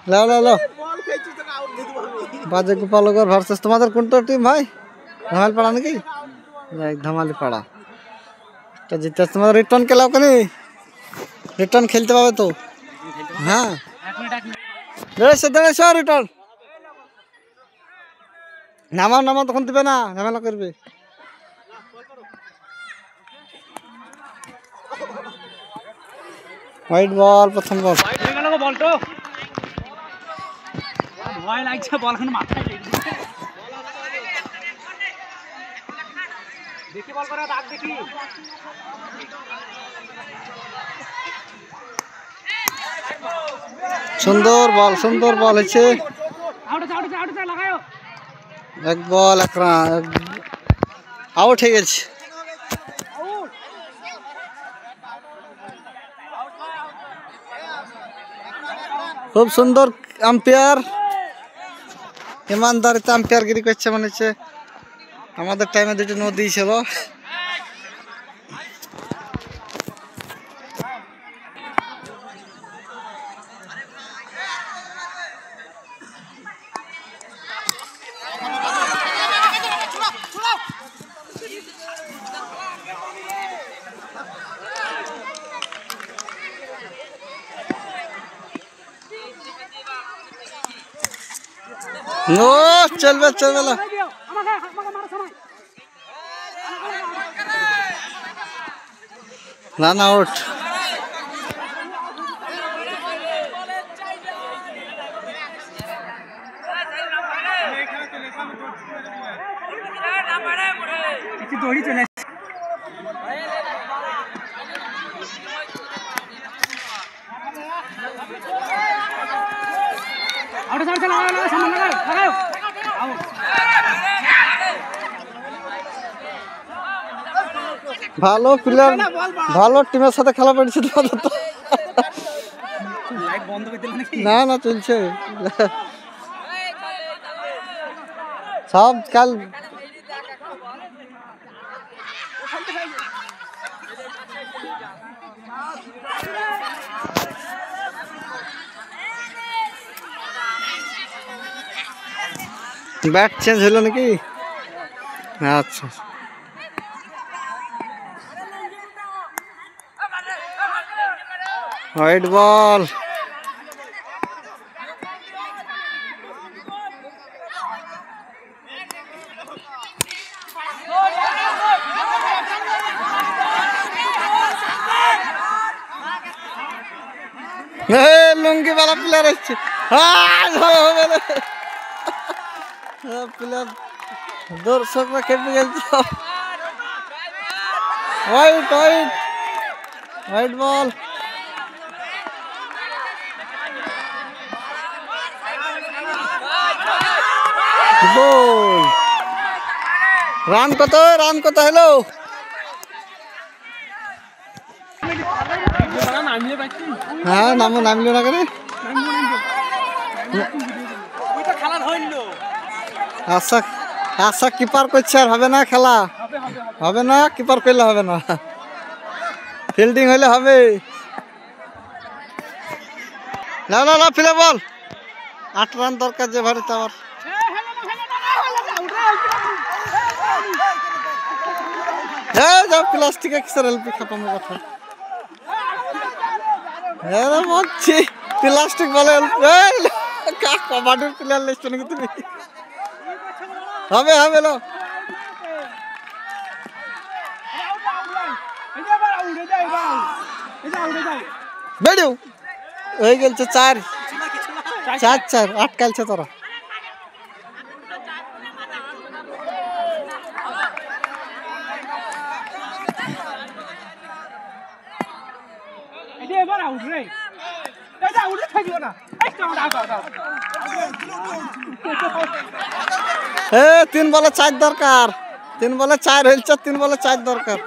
लो लो लो बाजे गोपालनगर ভার্সেস তোমাদের কোনটা টিম ভাই ধমালপাড়া নাকি যাই ধমালপাড়া তো জিততে তোমাদের রিটার্ন খেলাও কেন রিটার্ন খেলতে পাবে তো হ্যাঁ দেড়শো রিটার্ন নামা নামা তখন দিবে না ঝামেলা করবে হোয়াইট বল প্রথম বল বলতো ভয় লাগছে বলখানে মাথায় দেখি বল করে দাগ দেখি সুন্দর বল হচ্ছে লাগাও এক বল এক রান আউট হয়ে গেছে খুব সুন্দর আম্পায়ার ईमानदारिते আম্পায়ারগিরি করছে মনে হচ্ছে আমাদের টাইমে দুটো নদী ছিল नो चलबे ला रन आउट দৌড়ি চলে ভালো প্লেয়ার ভালো টিমের সাথে খেলা পড়েছে তোমাদের তো লাইট বন্ধ করে দিলে নাকি না না চলছে সব কাল बैट चेंज हलो ना कि अच्छा व्हाइट बॉल लुंगी वाला प्लेयर प्लेयर दर्शक खेपे गल व्हाइट व्हाइट व्हाइट बॉल गोल रान कत हेलो हाँ नाम नामलो ना करे আশা আশা কিপার করছে আর হবে না খেলা হবে না কিপার করলে হবে না ফিল্ডিং হলে হবে না না না ফিরে বল 8 রান দরকার যে ভারত আবার হ্যাঁ যাও প্লাস্টিকে কিসের এলপি খাপানো কথা হ্যাঁ বলছি প্লাস্টিক বলে কবাডির প্লেয়ার লিস্ট নাকি তুমি হবে হবে লো বেড়ু হয়ে গেছে 4 আটকালছে তোরা এবার আউট রে এটা আউট থাকিও না এ 3 বলে 4 দরকার 3 বলে 4 হইছে 3 বলে 4 দরকার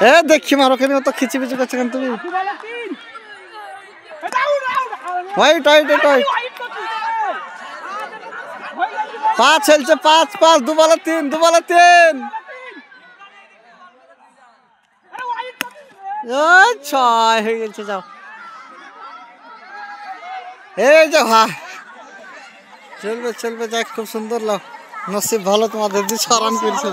এ দেখি মারো কেন তো খিচি পিচি করছো কেন তুমি? হোয়াইট হোয়াইট হোয়াইট 5 খেলছে 5 2 বলে 3 2 বলে 3 ছয় হয়ে গেছে। যাও এই যে ভাই চলবে চলবে যাক, খুব সুন্দর লাভ, নসিব ভালো তোমাদের 2 রান করেছে।